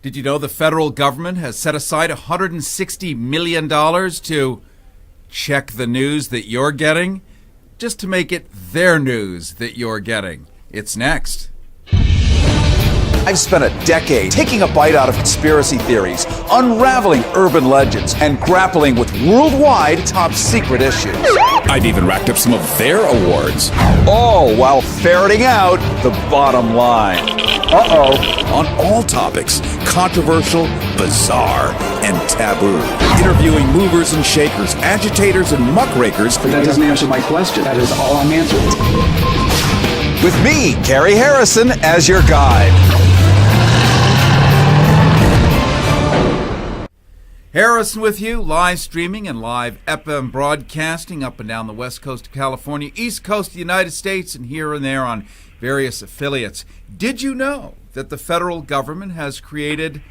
Did you know the federal government has set aside $160 million to check the news that you're getting, just to make it their news that you're getting? It's next. I've spent a decade taking a bite out of conspiracy theories, unraveling urban legends, and grappling with worldwide top-secret issues. I've even racked up some of their awards. All while ferreting out the bottom line. On all topics, controversial, bizarre, and taboo. Interviewing movers and shakers, agitators and muckrakers. But that doesn't answer my question. That is all I'm answering. With me, Cary Harrison, as your guide. Harrison with you, live streaming and live FM broadcasting up and down the west coast of California, east coast of the United States, and here and there on various affiliates. Did you know that the federal government has created,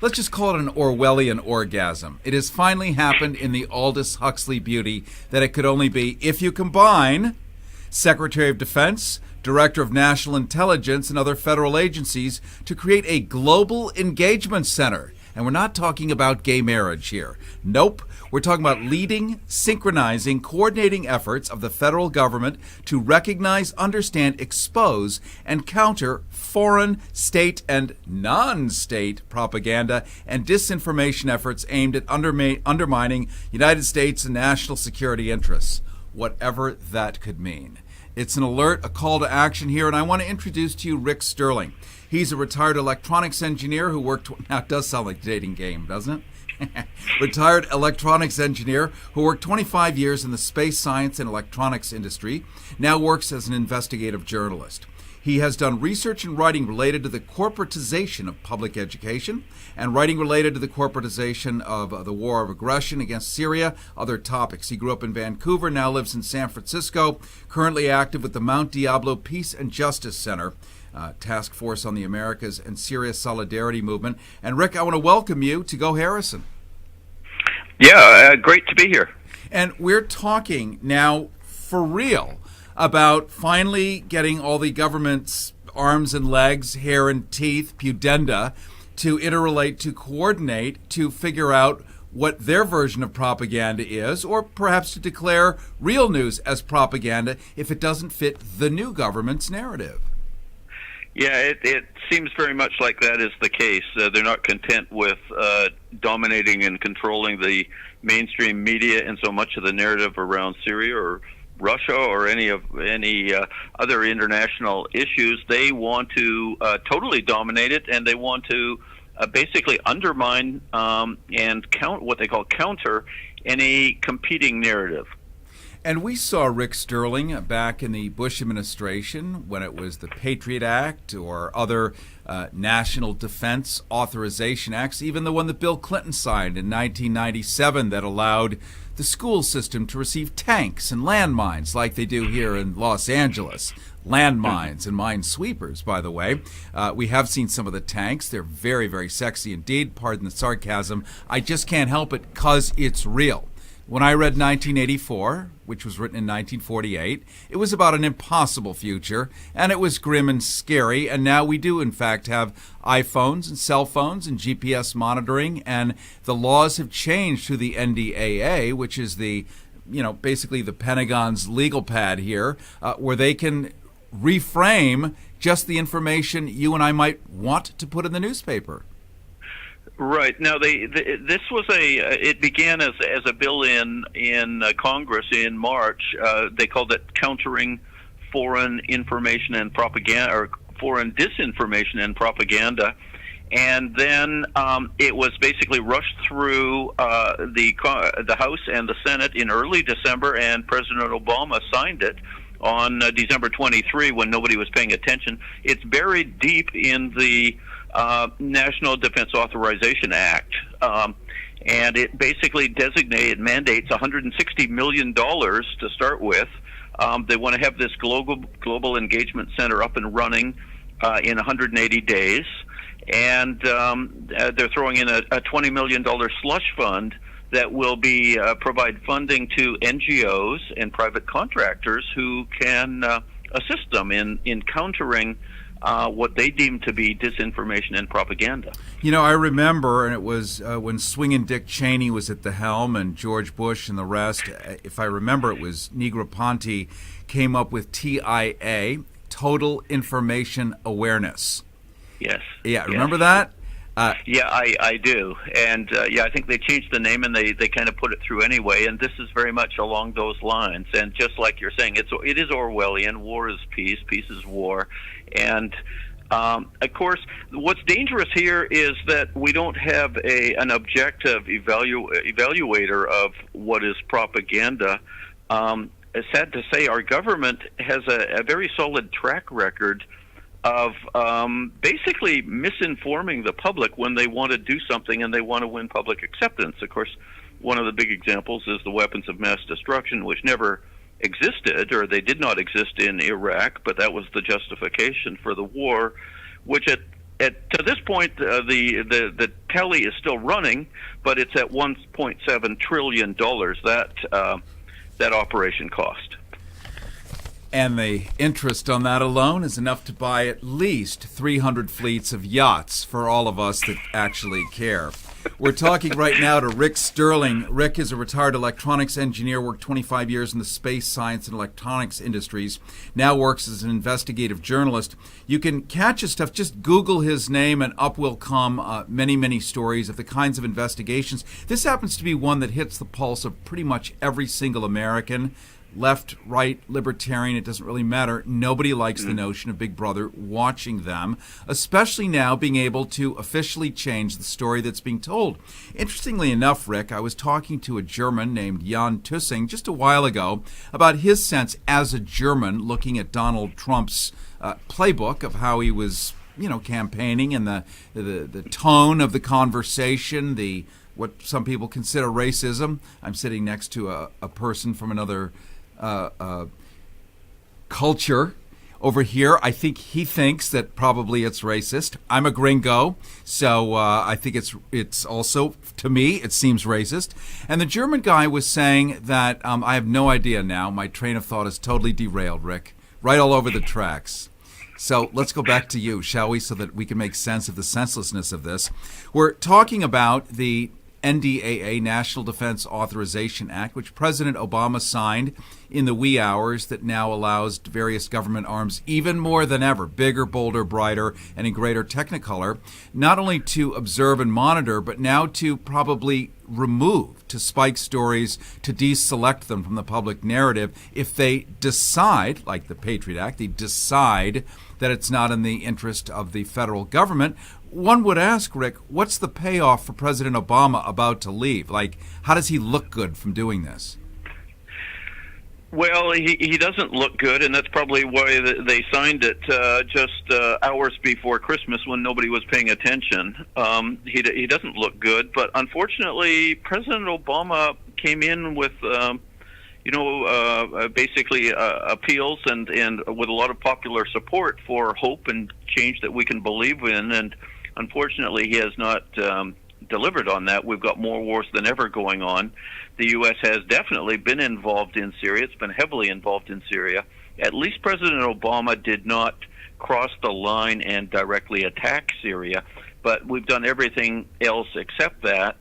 let's just call it an Orwellian orgasm? It has finally happened in the Aldous Huxley beauty that it could only be if you combine Secretary of Defense, Director of National Intelligence, and other federal agencies to create a global engagement center. And we're not talking about gay marriage here. Nope. We're talking about leading, synchronizing, coordinating efforts of the federal government to recognize, understand, expose, and counter foreign, state, and non-state propaganda and disinformation efforts aimed at undermining United States and national security interests, whatever that could mean. It's an alert, a call to action here, and I want to introduce to you Rick Sterling. He's a retired electronics engineer who worked, now it does sound like a dating game, doesn't it? Retired electronics engineer who worked 25 years in the space science and electronics industry, now works as an investigative journalist. He has done research and writing related to the corporatization of public education and writing related to the corporatization of the war of aggression against Syria, other topics. He grew up in Vancouver, now lives in San Francisco, currently active with the Mount Diablo Peace and Justice Center, Task Force on the Americas and Syria Solidarity Movement. And Rick, I want to welcome you to Go Harrison. Yeah, great to be here. And we're talking now for real about finally getting all the government's arms and legs, hair and teeth, pudenda, to interrelate, to coordinate, to figure out what their version of propaganda is, or perhaps to declare real news as propaganda if it doesn't fit the new government's narrative. Yeah, it seems very much like that is the case. They're not content with dominating and controlling the mainstream media and so much of the narrative around Syria or Russia or any other international issues. They want to totally dominate it, and they want to basically undermine and what they call counter any competing narrative. And we saw Rick Sterling back in the Bush administration when it was the Patriot Act or other national defense authorization acts, even the one that Bill Clinton signed in 1997 that allowed the school system to receive tanks and landmines like they do here in Los Angeles. Landmines and minesweepers, by the way. We have seen some of the tanks. They're very, very sexy indeed. Pardon the sarcasm. I just can't help it because it's real. When I read 1984, which was written in 1948, it was about an impossible future, and it was grim and scary, and now we do, in fact, have iPhones and cell phones and GPS monitoring, and the laws have changed through the NDAA, which is basically the Pentagon's legal pad here, where they can reframe just the information you and I might want to put in the newspaper. Right. Now, this was it began as a bill in Congress in March. They called it Countering Foreign Information and Propaganda, or Foreign Disinformation and Propaganda. And then it was basically rushed through the House and the Senate in early December, and President Obama signed it on December 23 when nobody was paying attention. It's buried deep in the National Defense Authorization Act, and it basically mandates $160 million to start with. They want to have this global engagement center up and running in 180 days, and they're throwing in a $20 million slush fund that will be provide funding to NGOs and private contractors who can assist them in countering what they deemed to be disinformation and propaganda. You know, I remember, and it was when Swingin' Dick Cheney was at the helm and George Bush and the rest, if I remember, it was Negroponte came up with TIA, Total Information Awareness. Yes. Yeah, yes. remember that? Yeah, I do. And I think they changed the name and they kind of put it through anyway. And this is very much along those lines. And just like you're saying, it is Orwellian. War is peace. Peace is war. And of course, what's dangerous here is that we don't have an objective evaluator of what is propaganda. It's sad to say our government has a very solid track record of basically misinforming the public when they want to do something and they want to win public acceptance. Of course, one of the big examples is the weapons of mass destruction, which never existed, or they did not exist in Iraq, but that was the justification for the war, which to this point, the tally is still running, but it's at $1.7 trillion that operation cost. And the interest on that alone is enough to buy at least 300 fleets of yachts for all of us that actually care. We're talking right now to Rick Sterling. Rick is a retired electronics engineer, worked 25 years in the space, science, and electronics industries, now works as an investigative journalist. You can catch his stuff. Just Google his name and up will come many, many stories of the kinds of investigations. This happens to be one that hits the pulse of pretty much every single American. Left, right, libertarian, it doesn't really matter. Nobody likes the notion of Big Brother watching them, especially now being able to officially change the story that's being told. Interestingly enough, Rick, I was talking to a German named Jan Tüssing just a while ago about his sense as a German looking at Donald Trump's playbook of how he was, campaigning and the tone of the conversation, what some people consider racism. I'm sitting next to a person from another culture over here. I think he thinks that probably it's racist. I'm a gringo, so I think it's also, to me, it seems racist. And the German guy was saying that I have no idea now. My train of thought is totally derailed, Rick. Right all over the tracks. So let's go back to you, shall we, so that we can make sense of the senselessness of this. We're talking about the NDAA, National Defense Authorization Act, which President Obama signed in the wee hours, that now allows various government arms even more than ever, bigger, bolder, brighter, and in greater technicolor, not only to observe and monitor, but now to probably remove, to spike stories, to deselect them from the public narrative if they decide, like the Patriot Act, they decide that it's not in the interest of the federal government. One would ask, Rick, what's the payoff for President Obama about to leave? Like, how does he look good from doing this? Well, he doesn't look good, and that's probably why they signed it just hours before Christmas when nobody was paying attention. He doesn't look good, but unfortunately, President Obama came in with basically appeals and with a lot of popular support for hope and change that we can believe in. And unfortunately, he has not delivered on that. We've got more wars than ever going on. The U.S. has definitely been involved in Syria. It's been heavily involved in Syria. At least President Obama did not cross the line and directly attack Syria, but we've done everything else except that,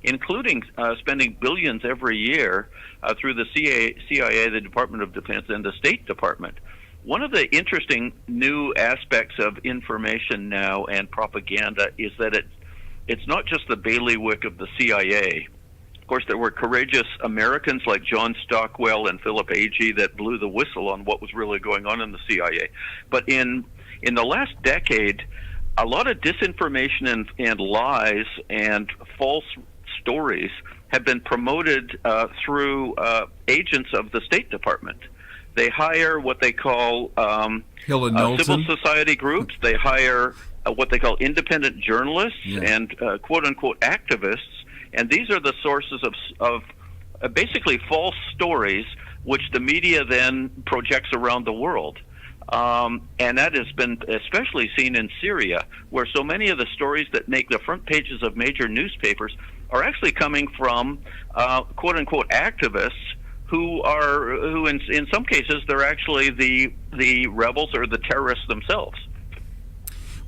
including spending billions every year through the CIA, the Department of Defense, and the State Department. One of the interesting new aspects of information now and propaganda is that it's not just the bailiwick of the CIA. Of course, there were courageous Americans like John Stockwell and Philip Agee that blew the whistle on what was really going on in the CIA. But in the last decade, a lot of disinformation and lies and false stories have been promoted through agents of the State Department. They hire what they call civil society groups. They hire what they call independent journalists and quote-unquote activists. And these are the sources of basically false stories, which the media then projects around the world. And that has been especially seen in Syria, where so many of the stories that make the front pages of major newspapers are actually coming from quote-unquote activists who in some cases they're actually the rebels or the terrorists themselves.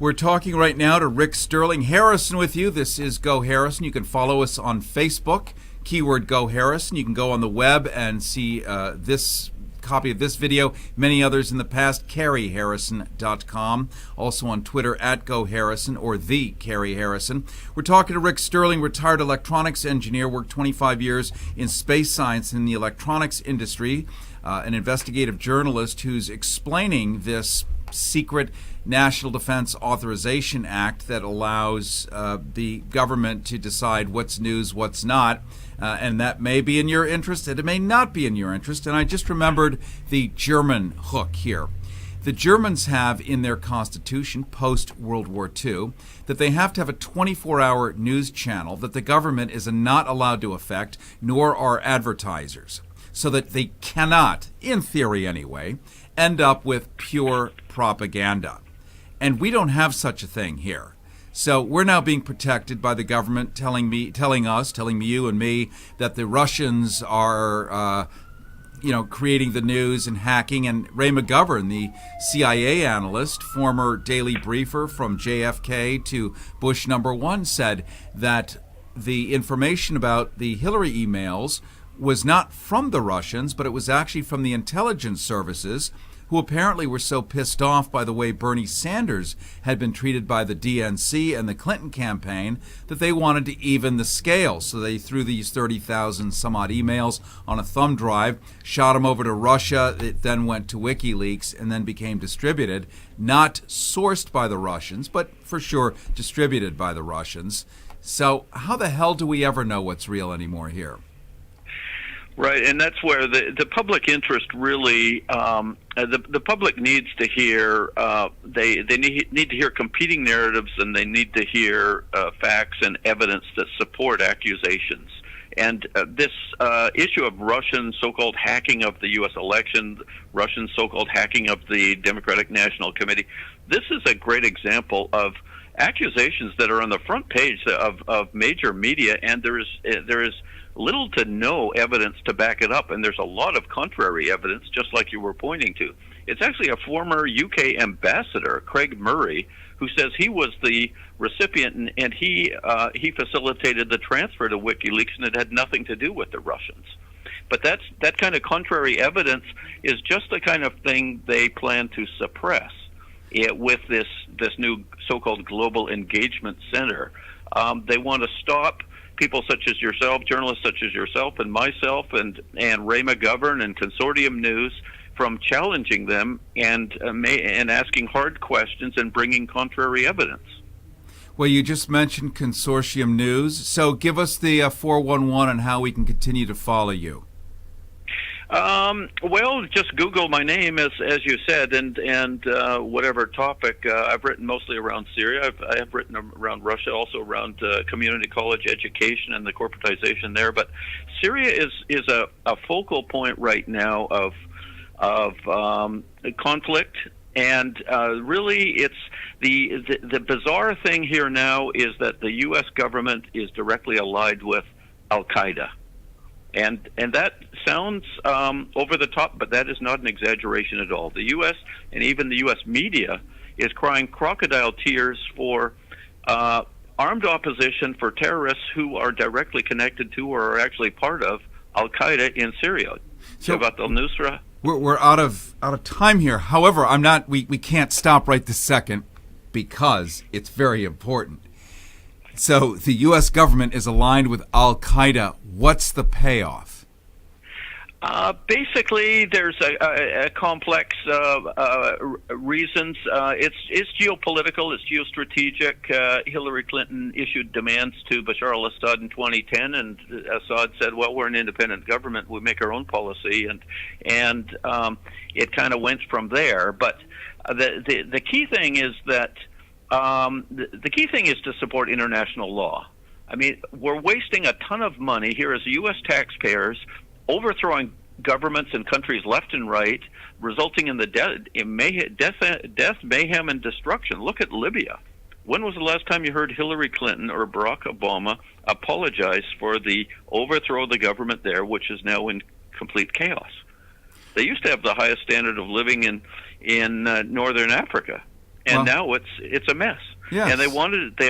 We're talking right now to Rick Sterling. Harrison with you. This is Go Harrison. You can follow us on Facebook, keyword Go Harrison. You can go on the web and see this copy of this video, many others in the past, CaryHarrison.com. Also on Twitter at Go Harrison or the Cary Harrison. We're talking to Rick Sterling, retired electronics engineer, worked 25 years in space science in the electronics industry, an investigative journalist who's explaining this secret National Defense Authorization Act that allows the government to decide what's news, what's not. And that may be in your interest, and it may not be in your interest. And I just remembered the German hook here. The Germans have in their constitution, post-World War II, that they have to have a 24-hour news channel that the government is not allowed to affect, nor are advertisers, so that they cannot, in theory anyway, end up with pure propaganda. And we don't have such a thing here. So we're now being protected by the government telling me, you and me, that the Russians are, creating the news and hacking. And Ray McGovern, the CIA analyst, former daily briefer from JFK to Bush #1, said that the information about the Hillary emails was not from the Russians, but it was actually from the intelligence services, who apparently were so pissed off by the way Bernie Sanders had been treated by the DNC and the Clinton campaign that they wanted to even the scale. So they threw these 30,000 some odd emails on a thumb drive, shot them over to Russia. It then went to WikiLeaks and then became distributed, not sourced by the Russians, but for sure distributed by the Russians. So how the hell do we ever know what's real anymore here? Right, and that's where the public interest really, the public needs to hear, they need to hear competing narratives, and they need to hear facts and evidence that support accusations. And this issue of Russian so-called hacking of the U.S. election, Russian so-called hacking of the Democratic National Committee, this is a great example of accusations that are on the front page of major media, and there is little to no evidence to back it up, and there's a lot of contrary evidence, just like you were pointing to. It's actually a former UK ambassador, Craig Murray, who says he was the recipient, and he facilitated the transfer to WikiLeaks, and it had nothing to do with the Russians. But that kind of contrary evidence is just the kind of thing they plan to suppress with this new so-called Global Engagement Center. They want to stop people such as yourself, journalists such as yourself and myself, and Ray McGovern and Consortium News from challenging them and asking hard questions and bringing contrary evidence. Well, you just mentioned Consortium News, so give us the 411 on how we can continue to follow you. Well, just Google my name, as you said, and whatever topic. I've written mostly around Syria. I have written around Russia, also around community college education and the corporatization there. But Syria is a focal point right now of conflict, and really, it's the bizarre thing here now is that the U.S. government is directly allied with Al Qaeda. And that sounds over the top, but that is not an exaggeration at all. The U.S. and even the U.S. media is crying crocodile tears for armed opposition for terrorists who are directly connected to or are actually part of Al Qaeda in Syria. So about al-Nusra. We're out of time here. However, we can't stop right this second because it's very important. So the U.S. government is aligned with Al Qaeda. What's the payoff? Basically, there's a complex reasons. It's geopolitical. It's geostrategic. Hillary Clinton issued demands to Bashar al-Assad in 2010, and Assad said, "Well, we're an independent government. We make our own policy," and it kind of went from there. But the key thing is that. The key thing is to support international law. I mean, we're wasting a ton of money here as U.S. taxpayers, overthrowing governments in countries left and right, resulting in the death, mayhem, and destruction. Look at Libya. When was the last time you heard Hillary Clinton or Barack Obama apologize for the overthrow of the government there, which is now in complete chaos? They used to have the highest standard of living in northern Africa. and Well, now it's a mess. Yes. And they apparently